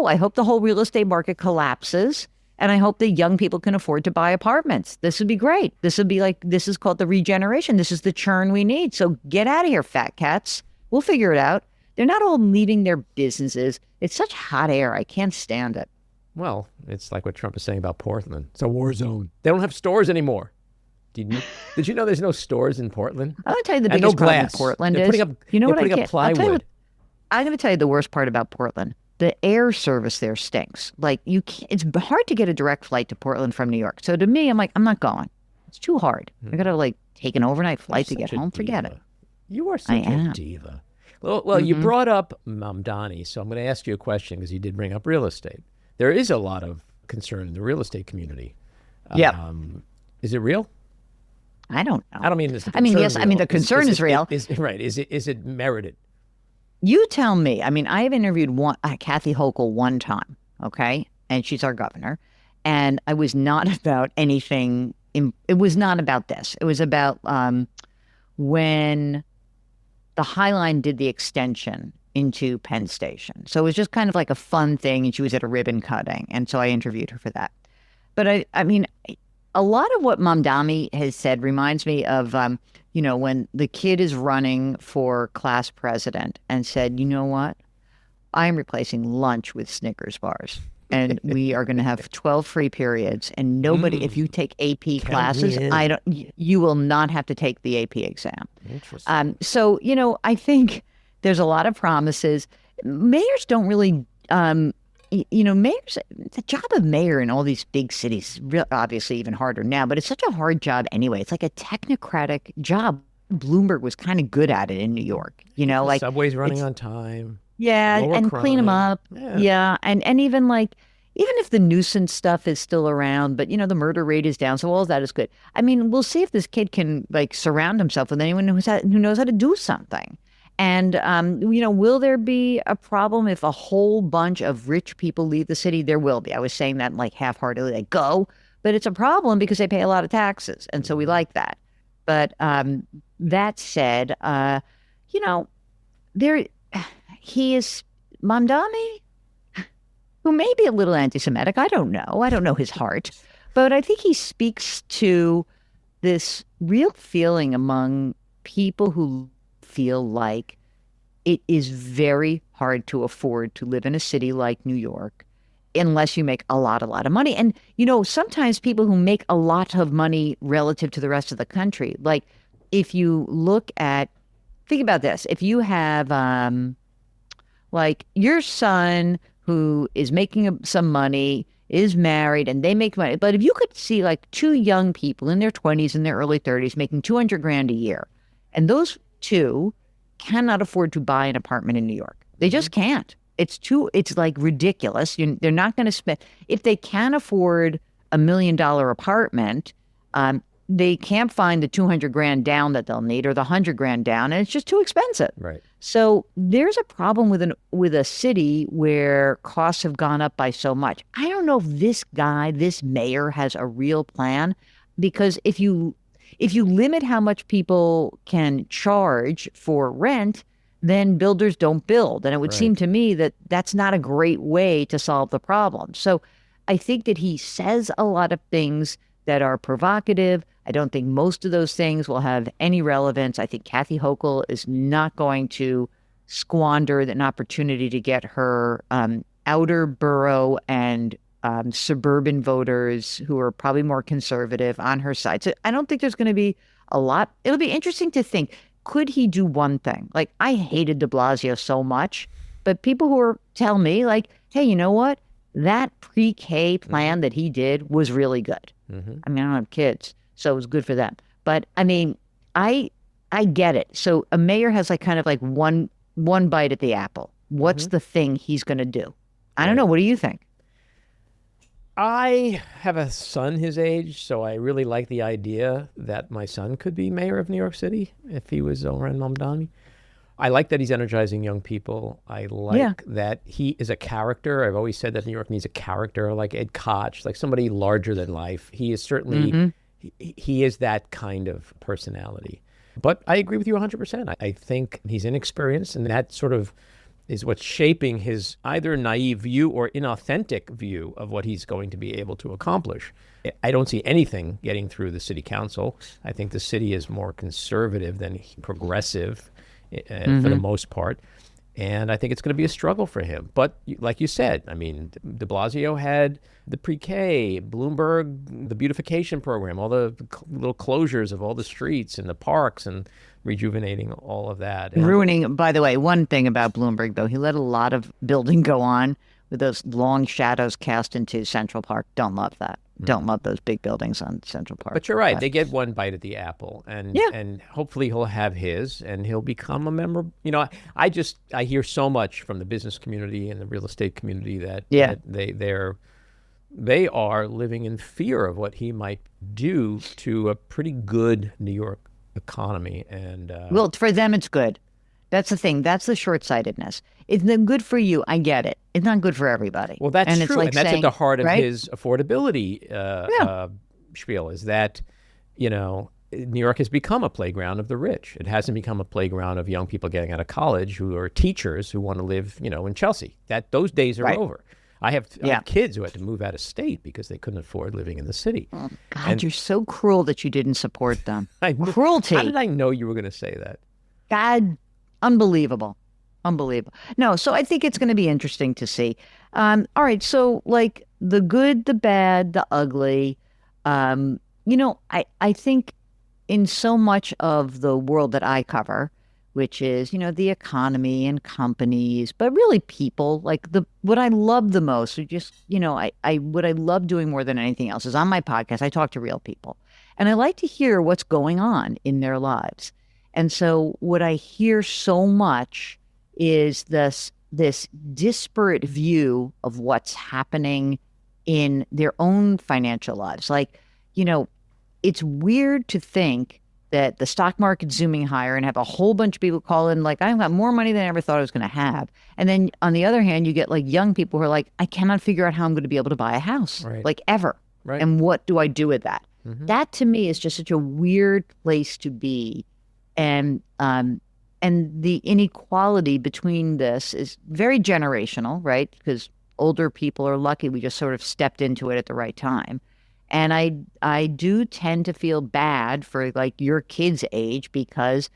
I hope the whole real estate market collapses. And I hope that young people can afford to buy apartments. This would be great. This is called the regeneration. This is the churn we need. So get out of here, fat cats. We'll figure it out. They're not all leaving their businesses. It's such hot air. I can't stand it. Well, it's like what Trump is saying about Portland. It's a war zone. They don't have stores anymore. Did you know there's no stores in Portland? I'm going to tell you the biggest problem with Portland is, you know what I get? Plywood. I'm going to tell you the worst part about Portland. The air service there stinks. Like, it's hard to get a direct flight to Portland from New York. So to me, I'm like, I'm not going. It's too hard. I got to like take an overnight flight to get home. Forget it. You are such a diva. Well, you brought up Mamdani, so I'm going to ask you a question because you did bring up real estate. There is a lot of concern in the real estate community. Yeah. Is it real? I don't know. I don't mean this. I mean, yes. Real? I mean, the concern is real. Right. Is it merited? You tell me. I mean, I have interviewed Kathy Hochul one time, okay? And she's our governor. And I was not about anything. It was not about this. It was about when the High Line did the extension into Penn Station. So it was just kind of like a fun thing. And she was at a ribbon cutting. And so I interviewed her for that. But I mean, a lot of what Mamdani has said reminds me of, when the kid is running for class president and said, you know what? I'm replacing lunch with Snickers bars. And we are going to have 12 free periods. And nobody, if you take AP classes, you will not have to take the AP exam. Interesting. So, I think there's a lot of promises. Mayors don't really, mayors, the job of mayor in all these big cities is obviously even harder now, but it's such a hard job anyway. It's like a technocratic job. Bloomberg was kind of good at it in New York, like subways running on time. Yeah, and crime. Clean them up. Yeah. And even if the nuisance stuff is still around, but the murder rate is down, so all of that is good. I mean, we'll see if this kid can surround himself with anyone who knows how to do something. And, will there be a problem if a whole bunch of rich people leave the city? There will be. I was saying that half-heartedly, go. But it's a problem because they pay a lot of taxes. And so we like that. But that said, he is Mamdani, who may be a little anti-Semitic. I don't know. I don't know his heart. But I think he speaks to this real feeling among people who feel like it is very hard to afford to live in a city like New York unless you make a lot of money. And, sometimes people who make a lot of money relative to the rest of the country, like if you think about this, if you have your son who is making some money, is married, and they make money, but if you could see two young people in their 20s and their early 30s making $200,000 a year, and those two cannot afford to buy an apartment in New York. They just can't. It's ridiculous. They're not going to spend, if they can afford $1 million apartment, they can't find the $200,000 down that they'll need or the $100,000 down, and it's just too expensive. Right. So there's a problem with a city where costs have gone up by so much. I don't know if this mayor has a real plan, because if you limit how much people can charge for rent, then builders don't build. And it would seem to me that that's not a great way to solve the problem. So I think that he says a lot of things that are provocative. I don't think most of those things will have any relevance. I think Kathy Hochul is not going to squander an opportunity to get her outer borough and suburban voters who are probably more conservative on her side. So I don't think there's going to be a lot. It'll be interesting to think, could he do one thing? Like, I hated de Blasio so much, but people tell me like, hey, you know what? That pre-K plan that he did was really good. I mean, I don't have kids, so it was good for them. But I mean, I get it. So a mayor has like kind of like one bite at the apple. What's the thing he's going to do? I don't know. What do you think? I have a son his age, so I really like the idea that my son could be mayor of New York City if he was Oren Mamdani. I like that he's energizing young people. I like that he is a character. I've always said that New York needs a character like Ed Koch, like somebody larger than life. He is certainly, he is that kind of personality. But I agree with you 100%. I think he's inexperienced, and that sort of is what's shaping his either naive view or inauthentic view of what he's going to be able to accomplish. I don't see anything getting through the city council. I think the city is more conservative than progressive for the most part. And I think it's going to be a struggle for him. But like you said, I mean, de Blasio had the pre-K, Bloomberg, the beautification program, all the little closures of all the streets and the parks and rejuvenating all of that. And Ruining, by the way, one thing about Bloomberg, though, he let a lot of building go on with those long shadows cast into Central Park. Don't love that. Don't love those big buildings on Central Park. But you're right. They get one bite at the apple. And hopefully he'll have his and he'll become a member. You know, I hear so much from the business community and the real estate community that they are living in fear of what he might do to a pretty good New York economy. And well, for them, it's good. That's the thing. That's the short-sightedness. It's good for you. I get it. It's not good for everybody. Well, that's and true. Like and that's saying, at the heart of right? his affordability spiel is that, you know, New York has become a playground of the rich. It hasn't become a playground of young people getting out of college who are teachers who want to live, you know, in Chelsea. Those days are over. I have kids who had to move out of state because they couldn't afford living in the city. Oh, God, you're so cruel that you didn't support them. Cruelty. How did I know you were going to say that? God, unbelievable. No, so I think it's going to be interesting to see. All right, so like the good, the bad, the ugly. You know, I think in so much of the world that I cover, which is, you know, the economy and companies, but really people, like what I love the most, or just, you know, what I love doing more than anything else is on my podcast, I talk to real people. And I like to hear what's going on in their lives. And so what I hear so much is this disparate view of what's happening in their own financial lives. Like, you know, it's weird to think that the stock market's zooming higher and have a whole bunch of people call in like, I've got more money than I ever thought I was going to have. And then on the other hand, you get like young people who are like, I cannot figure out how I'm going to be able to buy a house, like ever. Right. And what do I do with that? That to me is just such a weird place to be. And the inequality between this is very generational, right? Because older people are lucky we just sort of stepped into it at the right time. And I do tend to feel bad for like your kids' age because,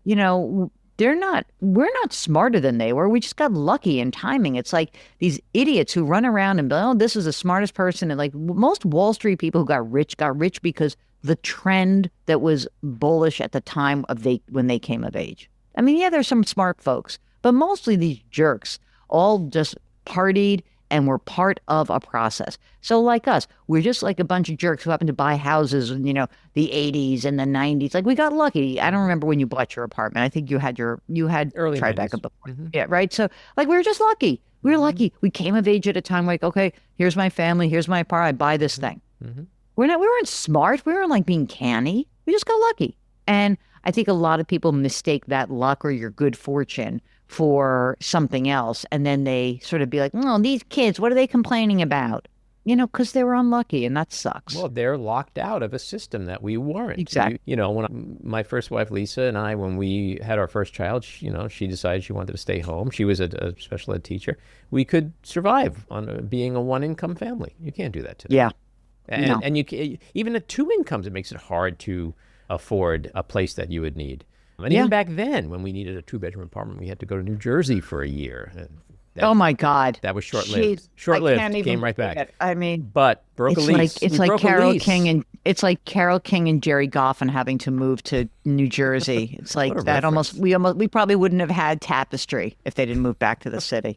you know, we're not smarter than they were. We just got lucky in timing. It's like these idiots who run around and be like, oh, this is the smartest person. And like most Wall Street people who got rich because the trend that was bullish at the time of when they came of age. I mean, yeah, there's some smart folks, but mostly these jerks all just partied and were part of a process. So like us, we're just like a bunch of jerks who happened to buy houses in, you know, the 80s and the 90s. Like we got lucky. I don't remember when you bought your apartment. I think you had early Tribeca before. Yeah, right. So like we were just lucky. We were lucky. We came of age at a time like, okay, here's my family, here's my apartment, I buy this thing. We weren't smart. We weren't like being canny. We just got lucky. And I think a lot of people mistake that luck or your good fortune for something else. And then they sort of be like, oh, these kids, what are they complaining about? You know, because they were unlucky, and that sucks. Well, they're locked out of a system that we weren't. Exactly. You know, when my first wife, Lisa, and I, when we had our first child, she decided she wanted to stay home. She was a special ed teacher. We could survive on being a one-income family. You can't do that today. Yeah. And you even at two incomes, it makes it hard to afford a place that you would need. And even back then, when we needed a two-bedroom apartment, we had to go to New Jersey for a year. Oh my God. That was short-lived. Jeez, I Short-lived. can't even Came right believe back. it. I mean, But broke a lease. it's We like broke a Carole lease. King and Jerry Goffin having to move to New Jersey. It's like What a that. reference. We probably wouldn't have had Tapestry if they didn't move back to the city.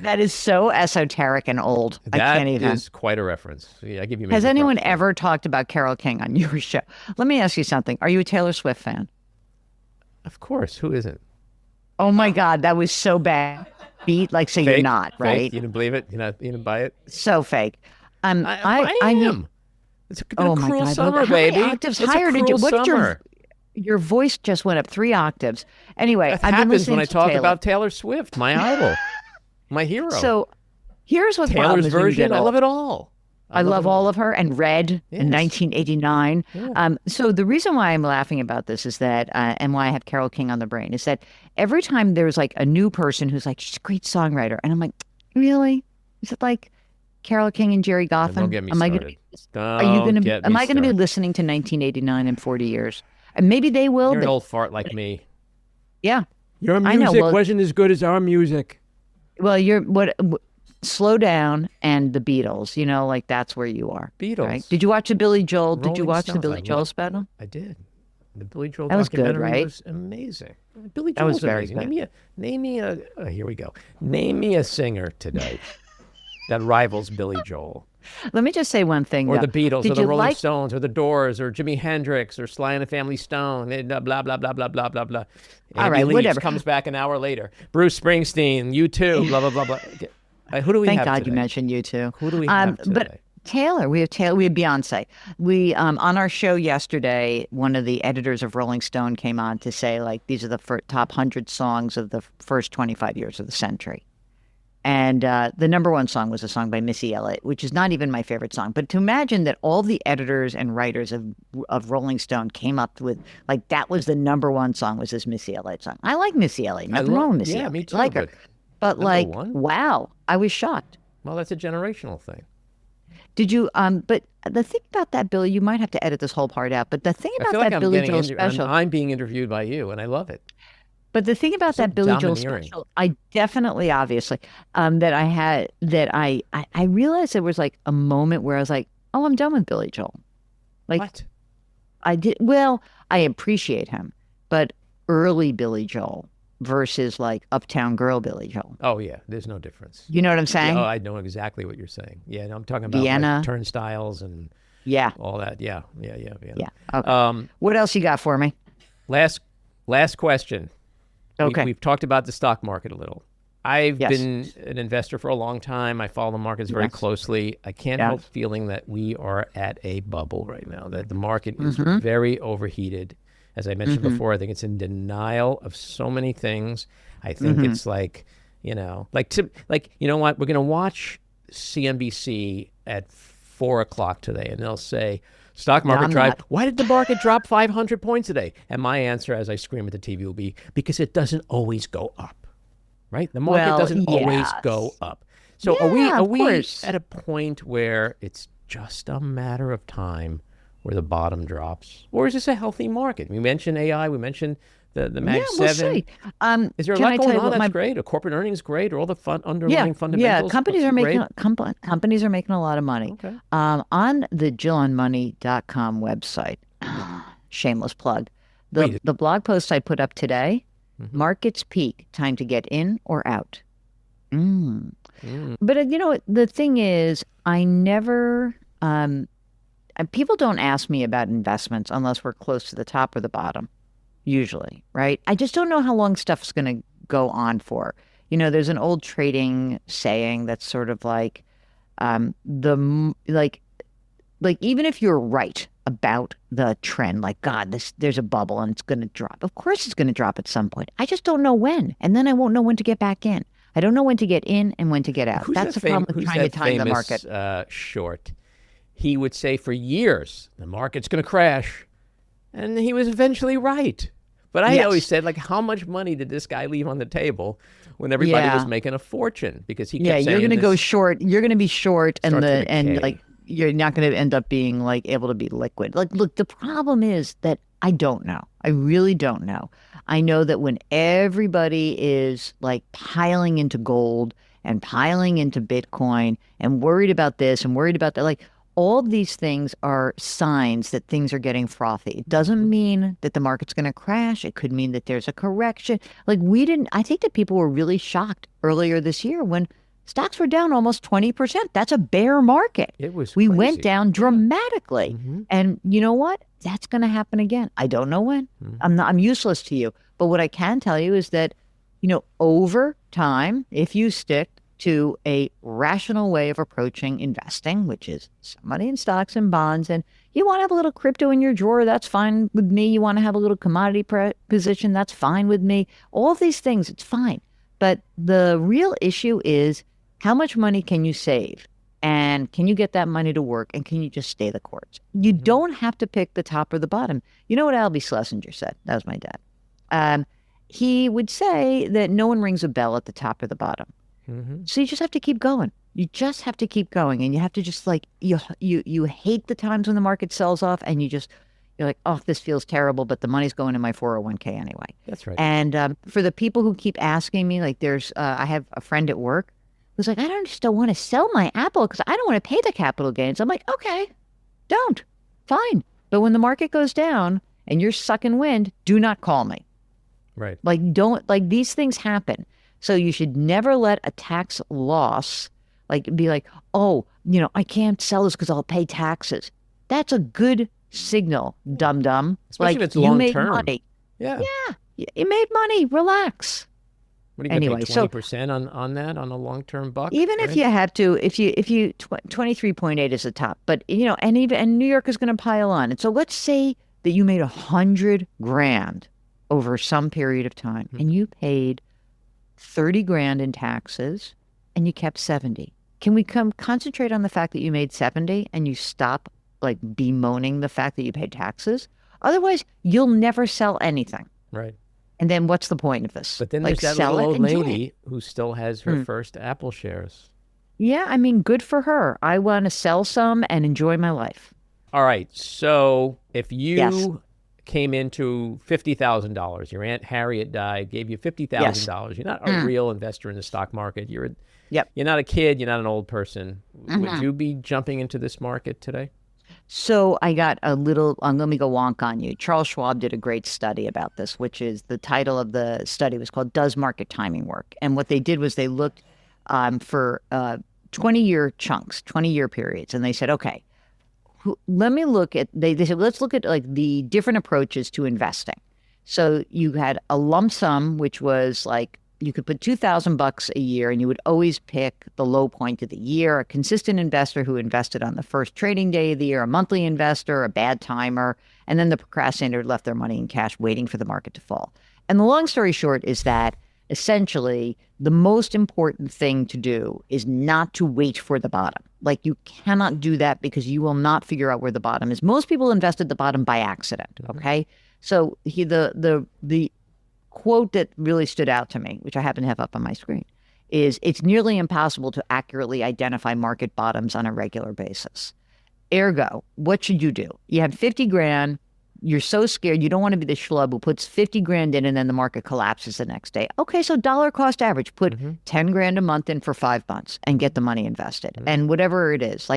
That is so esoteric and old. I can't even. That is quite a reference. Yeah, I give you. Has major anyone props for that. ever talked about Carole King on your show? Let me ask you something. Are you a Taylor Swift fan? Of course. Who isn't? Oh my God, that was so bad. Beat like so Fake? you're not, Fake? right? You didn't believe it? You didn't buy it? So fake. I mean, am. It's been oh a my cruel God, summer, how many baby. octaves It's higher a did you? cruel What's summer. your voice just went up 3 octaves. Anyway, That I've been happens listening when I to talk Taylor. about Taylor Swift, my idol, my hero. So here's what the problem Taylor's is when you version, get I old. love it all. I love all of her and Red in Yes. 1989. Yeah. So the reason why I'm laughing about this is that, and why I have Carole King on the brain, is that every time there's like a new person who's like, she's a great songwriter. And I'm like, really? Is it like Carole King and Jerry Goffin? Don't get me Am I started. gonna, are you going to be, Don't get am me I going to be started. listening to 1989 in 40 years? And maybe they will, You're an but old fart like me. yeah. Your I know, music well- wasn't as good as our music. Well, Slow Down and the Beatles, like that's where you are. Beatles. Right? Did you watch the Billy Joel? Did you Rolling watch the Stones, Billy I Joel love- special? I did. The Billy Joel That was good, documentary right? was amazing. Billy That was Joel's very amazing. good. Name me a. Oh, here we go. Name me a singer today that rivals Billy Joel, Let me just say one thing. or though. the Beatles, Did or the you Rolling like? Stones, or the Doors, or Jimi Hendrix, or Sly and the Family Stone. And blah blah blah blah blah blah blah blah. All Andy right, Leach whatever. comes back an hour later. Bruce Springsteen, U2, blah blah blah blah. Who do we Thank have God today? you mentioned you too. Who do we have today? But Taylor, we have Beyonce. We on our show yesterday, one of the editors of Rolling Stone came on to say like these are the top 100 songs of the first 25 years of the century. And the number one song was a song by Missy Elliott, which is not even my favorite song. But to imagine that all the editors and writers of Rolling Stone came up with, like, that was the number one song, was this Missy Elliott song. I like Missy Elliott. Nothing wrong with Missy Elliott. me too. I like her. But number like, one? wow, I was shocked. Well, that's a generational thing. Did you, but the thing about that, Billy, you might have to edit this whole part out, but the thing I about feel like that I'm Billy getting Joel special. I'm being interviewed by you, and I love it. But the thing about So that Billy Joel domineering. special, I definitely, obviously, I realized there was like a moment where I was like, oh, I'm done with Billy Joel. Like, What? I did, well, I appreciate him, but early Billy Joel versus like Uptown Girl Billy Joel. Oh yeah, there's no difference. You know what I'm saying? Oh, I know exactly what you're saying. Yeah, no, I'm talking about Vienna. like turnstiles and Yeah. all that. Yeah. Yeah. Okay. What else you got for me? Last question. Okay. We've talked about the stock market a little. I've Yes. been an investor for a long time. I follow the markets very Yes. closely. I can't Yeah. help feeling that we are at a bubble right now, that the market is Mm-hmm. very overheated. As I mentioned before, I think it's in denial of so many things. I think Mm-hmm. it's like, you know what? We're going to watch CNBC at 4:00 today, and they'll say, stock market I'm drive. not. Why did the market drop 500 points today? And my answer, as I scream at the TV, will be because it doesn't always go up, right? The market Well, doesn't always yes. go up. So Yeah, are of we course. at a point where it's just a matter of time where the bottom drops, or is this a healthy market? We mentioned AI. We mentioned the Mag We'll 7. see. Is there a Can lot I tell going you on what that's great? Are corporate earnings great? Or all the underlying fundamentals? companies are great? making companies are making a lot of money. Okay. On the JillOnMoney.com website, shameless plug, the blog post I put up today, markets peak, time to get in or out. But the thing is, I never. People don't ask me about investments unless we're close to the top or the bottom, usually, right? I just don't know how long stuff's going to go on for. There's an old trading saying that's sort of like, even if you're right about the trend, like, God, there's a bubble and it's going to drop. Of course it's going to drop at some point. I just don't know when. And then I won't know when to get back in. I don't know when to get in and when to get out. That's the problem with trying to time the market. Short. He would say for years, the market's going to crash. And he was eventually right. But I Yes. always said, like, how much money did this guy leave on the table when everybody was making a fortune? Because he kept saying, you're going to go short. You're going to be short, Starts to decay. like you're not going to end up being like able to be liquid. Like, look, the problem is that I don't know. I really don't know. I know that when everybody is like piling into gold and piling into Bitcoin and worried about this and worried about that, like all of these things are signs that things are getting frothy. It doesn't mean that the market's going to crash. It could mean that there's a correction. Like I think that people were really shocked earlier this year when stocks were down almost 20%. That's a bear market. We crazy. went down dramatically. And you know what? That's going to happen again. I don't know when. I'm useless to you. But what I can tell you is that, over time, if you stick to a rational way of approaching investing, which is some money in stocks and bonds, and you want to have a little crypto in your drawer, that's fine with me. You want to have a little commodity position, that's fine with me. All of these things, it's fine. But the real issue is how much money can you save? And can you get that money to work? And can you just stay the course? You don't have to pick the top or the bottom. You know what Albie Schlesinger said? That was my dad. He would say that no one rings a bell at the top or the bottom. So you just have to keep going. You just have to keep going. And you have to just you hate the times when the market sells off and you're like, oh, this feels terrible, but the money's going in my 401k anyway. That's right. And for the people who keep asking me, like I have a friend at work who's like, I don't want to sell my Apple because I don't want to pay the capital gains. I'm like, okay, don't. Fine. But when the market goes down and you're sucking wind, do not call me. Right. These things happen. So you should never let a tax loss be like, oh, I can't sell this because I'll pay taxes. That's a good signal, dum-dum. Especially if it's long term. You made money. Yeah. Yeah. You made money. Relax. What do you get paid, 20% on that, on a long-term buck? Even if you have to, if you 23.8 is the top, but and New York is going to pile on. And so let's say that you made $100,000 over some period of time and you paid $30,000 in taxes and you kept 70. Can we concentrate on the fact that you made 70 and you stop bemoaning the fact that you paid taxes? Otherwise, you'll never sell anything. Right. And then what's the point of this? But then there's that little old lady who still has her first Apple shares. Yeah, I mean, good for her. I want to sell some and enjoy my life. All right. So if you came into $50,000, your Aunt Harriet died, gave you $50,000. You're not a real investor in the stock market. You're not a kid. You're not an old person. Would you be jumping into this market today? So I got a little, let me go wonk on you. Charles Schwab did a great study about this, which is the title of the study was called Does Market Timing Work? And what they did was they looked for 20-year chunks, 20-year periods. And they said, okay, let me look at, they said, let's look at the different approaches to investing. So you had a lump sum, which was you could put $2,000 a year and you would always pick the low point of the year, a consistent investor who invested on the first trading day of the year, a monthly investor, a bad timer, and then the procrastinator left their money in cash waiting for the market to fall. And the long story short is that essentially the most important thing to do is not to wait for the bottom. You cannot do that because you will not figure out where the bottom is. Most people invest at the bottom by accident, okay? So the quote that really stood out to me, which I happen to have up on my screen, is it's nearly impossible to accurately identify market bottoms on a regular basis. Ergo, what should you do? You have $50,000. You're so scared. You don't want to be the schlub who puts $50,000 in and then the market collapses the next day. Okay, so dollar cost average, put $10,000 a month in for 5 months and get the money invested. And whatever it is,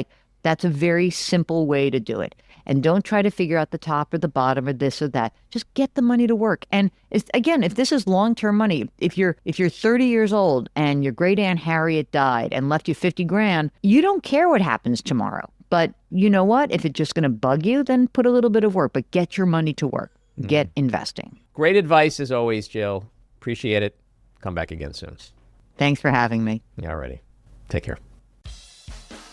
that's a very simple way to do it. And don't try to figure out the top or the bottom or this or that. Just get the money to work. And again, if this is long-term money, if you're 30 years old and your great Aunt Harriet died and left you $50,000, you don't care what happens tomorrow. But you know what? If it's just going to bug you, then put a little bit of work. But get your money to work. Get investing. Great advice as always, Jill. Appreciate it. Come back again soon. Thanks for having me. All righty. Take care.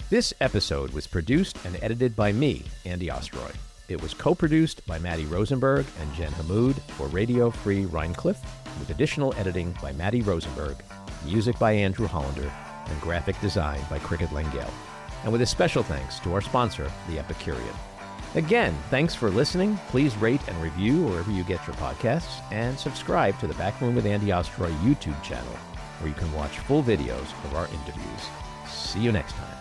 This episode was produced and edited by me, Andy Ostroy. It was co-produced by Maddie Rosenberg and Jen Hammoud for Radio Free Rhinecliff, with additional editing by Maddie Rosenberg, music by Andrew Hollander, and graphic design by Cricket Langell. And with a special thanks to our sponsor, The Epicurean. Again, thanks for listening. Please rate and review wherever you get your podcasts, and subscribe to the Backroom with Andy Ostroy YouTube channel, where you can watch full videos of our interviews. See you next time.